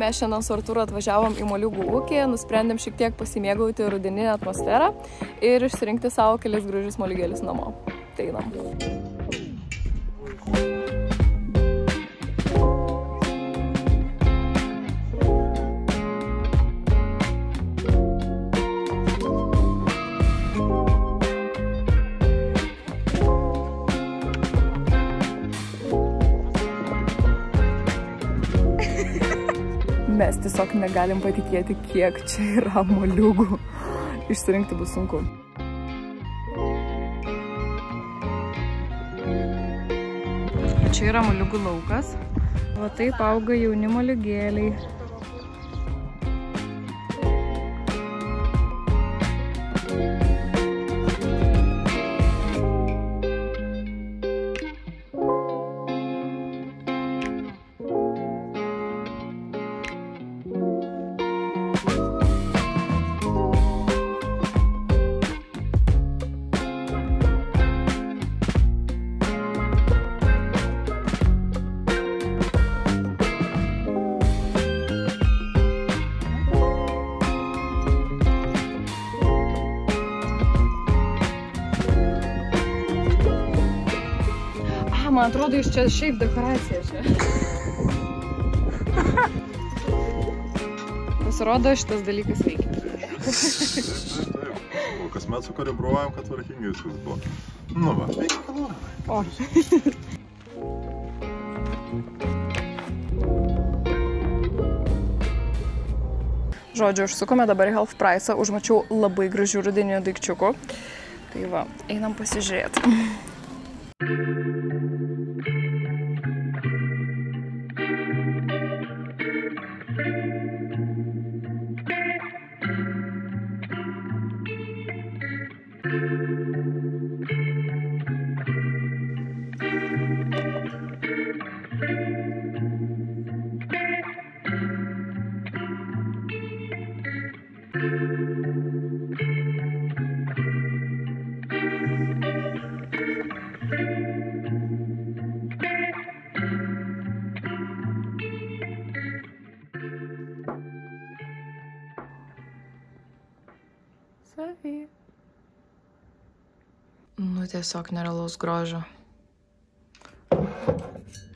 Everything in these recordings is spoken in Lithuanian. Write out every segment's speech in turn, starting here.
Mes šiandien su Artūru atvažiavom į moliūgų ūkį, nusprendėm šiek tiek pasimėgauti rudeninę atmosferą ir išsirinkti savo kelis gražius moliūgėlius namo. Tai einam. Mes tiesiog negalim patikėti, kiek čia yra moliūgų. Išsirinkti bus sunku. Čia yra moliūgų laukas. Va taip auga jauni moliūgėliai. Man atrodo, iš čia šiaip dekoracija čia. Pasirodo, šitas dalykas veikia. O kasmet sukalibruojam, kad tvarkingai viskas buvo. Nu va, veikia kalorą. O. Žodžiu, užsukome dabar į Half Price'ą, užmačiau labai gražių rudeninių daikčiukų. Tai va, einam pasižiūrėti. Savy. Nu, tiesiog nerealaus grožio.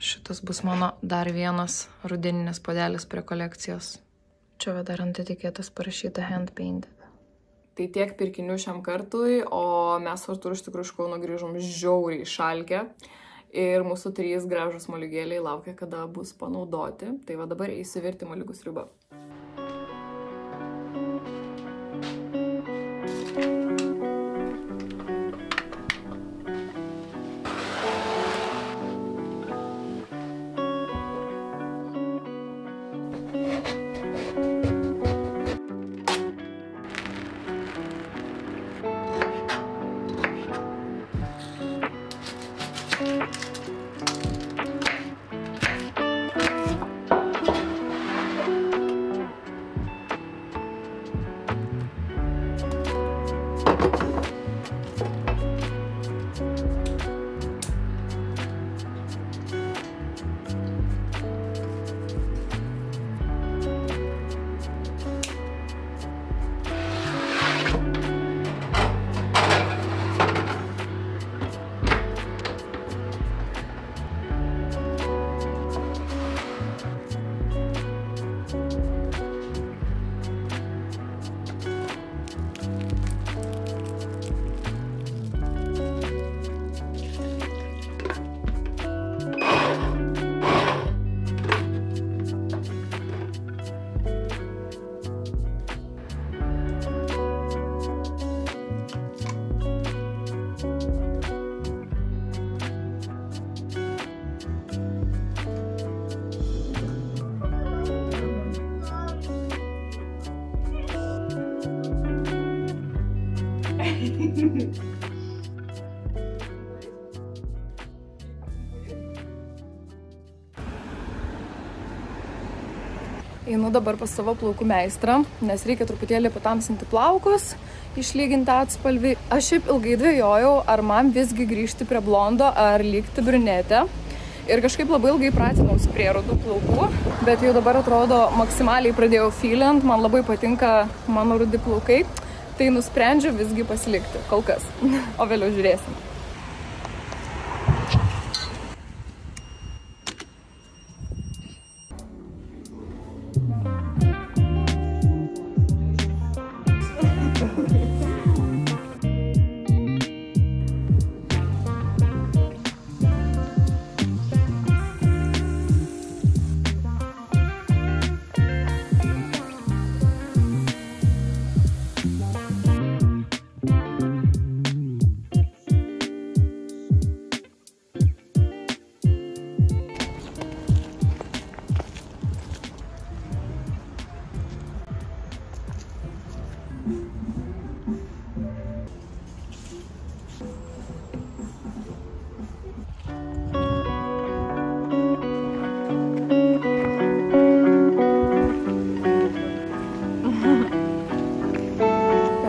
Šitas bus mano dar vienas rudeninis puodelis prie kolekcijos. Čia va dar ant etiketės parašyta hand painted. Tai tiek pirkinių šiam kartui, o mes su Artūru iš tikrųjų iš Kauno grįžom žiauriai išalkę. Ir mūsų 3 gražūs moliūgėliai laukia, kada bus panaudoti. Tai va dabar eisiu virti moliūgų sriubą. Einu dabar pas savo plaukų meistrą, nes reikia truputėlį patamsinti plaukus, išlyginti atspalvį. Aš šiaip ilgai dvejojau, ar man visgi grįžti prie blondo, ar likti brunetę. Ir kažkaip labai ilgai pratinaus prie rudų plaukų, bet jau dabar atrodo maksimaliai pradėjau feelint, man labai patinka mano rudi plaukai, tai nusprendžiu visgi pasilikti, kol kas, o vėliau žiūrėsim.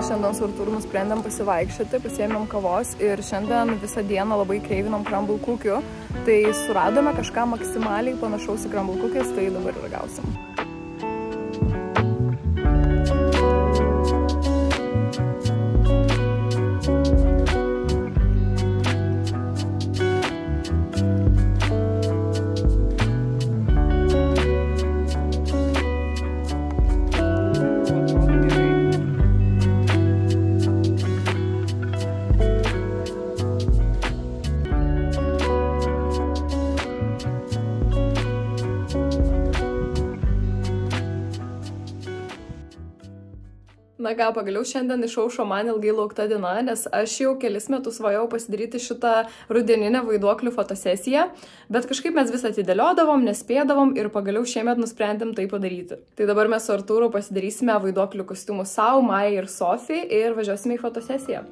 Šiandien su Artūru nusprendėm pasivaikščioti, pasiėmėm kavos ir šiandien visą dieną labai kreivinom crumble cookių. Tai suradome kažką maksimaliai panašaus į crumble cookies, tai dabar ir ragausim. Na ką, pagaliau šiandien išaušo man ilgai laukta diena, nes aš jau kelis metus svajojau pasidaryti šitą rudeninę vaiduoklių fotosesiją, bet kažkaip mes vis atidėliodavom, nespėdavom ir pagaliau šiemet nusprendėm tai padaryti. Tai dabar mes su Artūru pasidarysime vaiduoklių kostiumus sau, Majai ir Sofijai ir važiuosime į fotosesiją.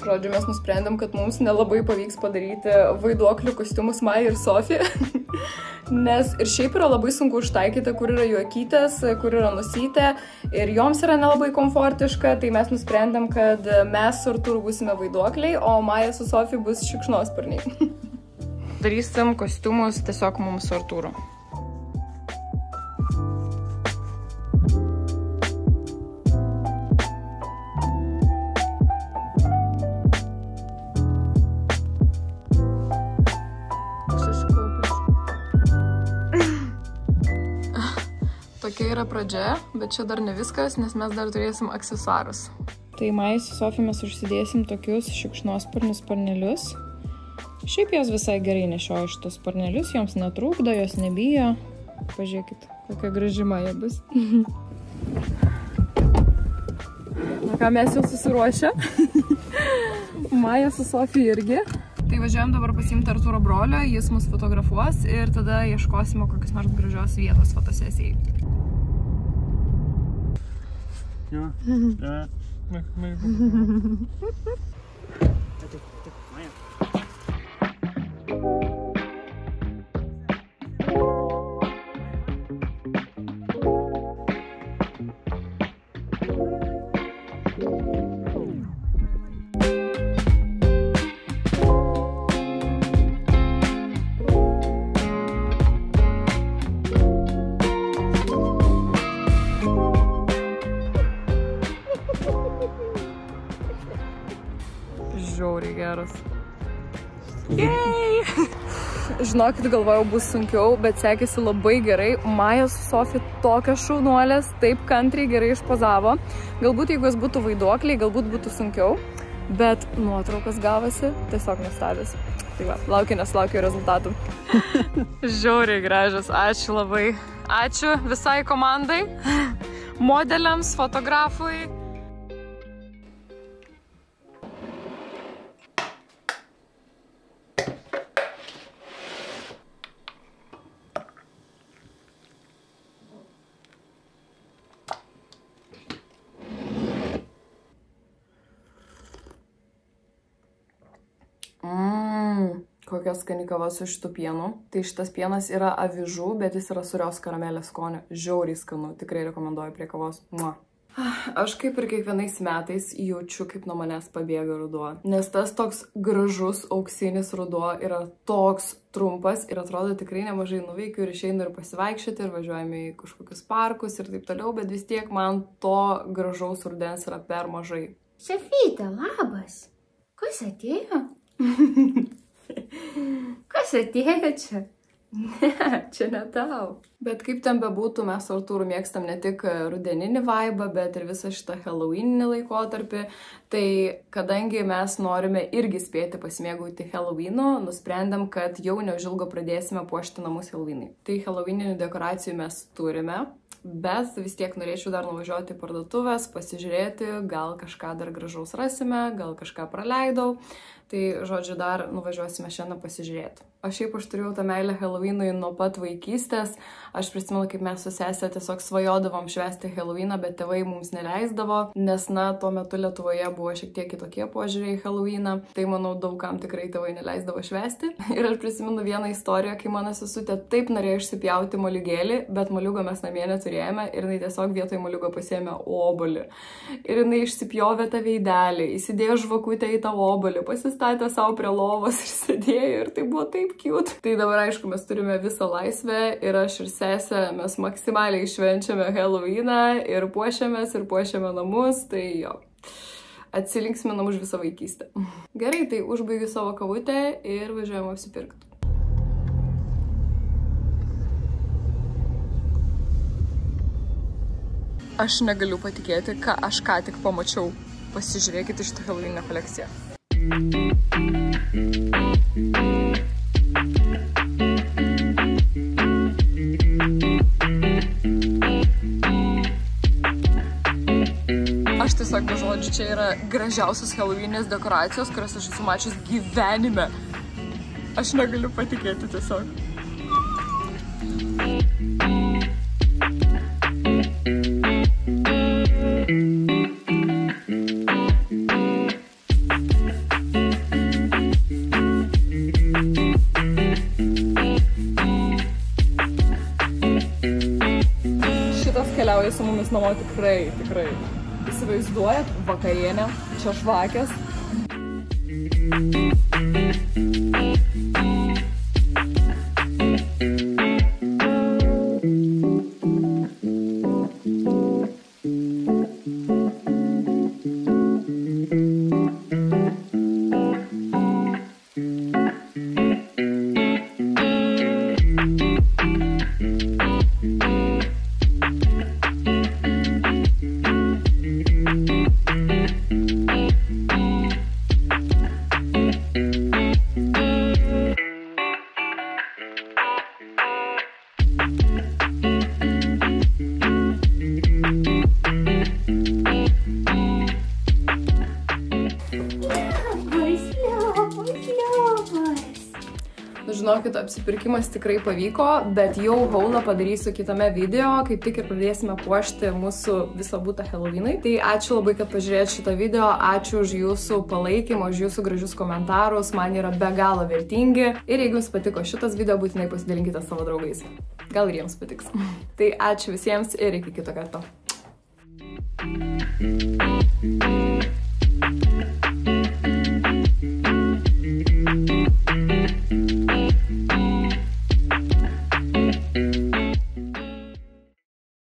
Žodžiu, mes nusprendėm, kad mums nelabai pavyks padaryti vaiduoklių kostiumus Majai ir Sofijai, nes ir šiaip yra labai sunku užtaikyti, kur yra juokytės, kur yra nusytė ir joms yra nelabai komfortiška, tai mes nusprendėm, kad mes su Artūru būsime vaiduokliai, o Maja su Sofija bus šikšnosparniai. Darysim kostiumus tiesiog mums su Artūru. Tokia yra pradžia, bet čia dar ne viskas, nes mes dar turėsim aksesuarus. Tai Majai su Sofija mes užsidėsim tokius šikšnosparnius sparnelius. Šiaip jos visai gerai nešioja šitos sparnelius, joms netrūkdo, jos nebijo. Pažiūrėkit, kokia graži Maja bus. Na ką, mes jau susiruošę. Maja su Sofija irgi. Tai važiuojam dabar pasiimti Artūro brolio, jis mus fotografuos ir tada ieškosime kokios nors gražios vietos fotosesijai. Ja, Žiauriai geras. Jej! Žinokit, galvojau bus sunkiau, bet sekėsi labai gerai. Maja su Sofija tokios šaunuolės, taip kantriai gerai išpozavo. Galbūt jeigu jos būtų vaiduokliai, galbūt būtų sunkiau, bet nuotraukas gavosi tiesiog nuostabis. Tai va, laukiu, nes laukiu rezultatų. Žiauriai gražios, ačiū labai. Ačiū visai komandai, modeliams, fotografui. Kokia skani kava su šitu pienu. Tai šitas pienas yra avižų, bet jis yra sūrios karamelės skonio. Žiauriai skanu, tikrai rekomenduoju prie kavos. Mua. Aš kaip ir kiekvienais metais jaučiu, kaip nuo manęs pabėga ruduo. Nes tas toks gražus auksinis ruduo yra toks trumpas ir atrodo tikrai nemažai nuveikiu ir išeinu ir pasivaikščioti ir važiuojame į kažkokius parkus ir taip toliau, bet vis tiek man to gražaus rudens yra per mažai. Sofyte, labas. Kas atėjo? Kas atėjo čia? Ne, čia ne tau. Bet kaip ten bebūtų, mes su Artūru mėgstam ne tik rudeninį vaibą, bet ir visą šitą Halloweeninį laikotarpį. Tai kadangi mes norime irgi spėti pasimėgauti Halloweenu, nusprendėm, kad jau neužilgo pradėsime puošti namus Halloweenai. Tai Halloweeninių dekoracijų mes turime, bet vis tiek norėčiau dar nuvažiuoti į parduotuvės, pasižiūrėti, gal kažką dar gražaus rasime, gal kažką praleidau. Tai, žodžiu, dar nuvažiuosime šiandien pasižiūrėti. O šiaip aš turėjau tą meilę Halloweenui nuo pat vaikystės. Aš prisimenu, kaip mes su sese tiesiog svajodavom švęsti Halloweeną, bet tėvai mums neleisdavo, nes, na, tuo metu Lietuvoje buvo šiek tiek kitokie požiūriai į Halloweeną. Tai, manau, daugam tikrai tėvai neleisdavo švęsti. Ir aš prisimenu vieną istoriją, kai mano sesutė taip norėjo išsipjauti moliūgėlį, bet moliūgo mes namie neturėjome ir jinai tiesiog vietoj moliūgo pasiėmė obuolį. Ir jinai išsipjovė tą veidelį, įsidėjo žvakutę į tą obuolį, pasistatė savo prie lovos ir sėdėjo ir tai buvo taip cute. Tai dabar, aišku, mes turime visą laisvę ir aš ir sesė, mes maksimaliai švenčiame Halloweeną ir puošiame namus, tai jo, atsilinksminam už visą vaikystę. Gerai, tai užbaigiu savo kavutę ir važiuojam apsipirkti. Aš negaliu patikėti, ką aš ką tik pamačiau. Pasižiūrėkite šitą Halloween'o kolekciją. Aš tiesiog be žodžių, čia yra gražiausios Halloween'ės dekoracijos, kurias aš esu mačius gyvenime. Aš negaliu patikėti tiesiog. Keliauja su mumis namo tikrai. Įsivaizduojat, vakarienė, čia žvakės. Žinokit, apsipirkimas tikrai pavyko, bet jau haulą padarysiu kitame video, kaip tik ir pradėsime puošti mūsų visą butą Halloweenai. Tai ačiū labai, kad pažiūrėjote šitą video, ačiū už jūsų palaikymą, už jūsų gražius komentarus, man yra be galo vertingi. Ir jeigu jums patiko šitas video, būtinai pasidalinkite savo draugais. Gal ir jiems patiks. Tai ačiū visiems ir iki kito karto.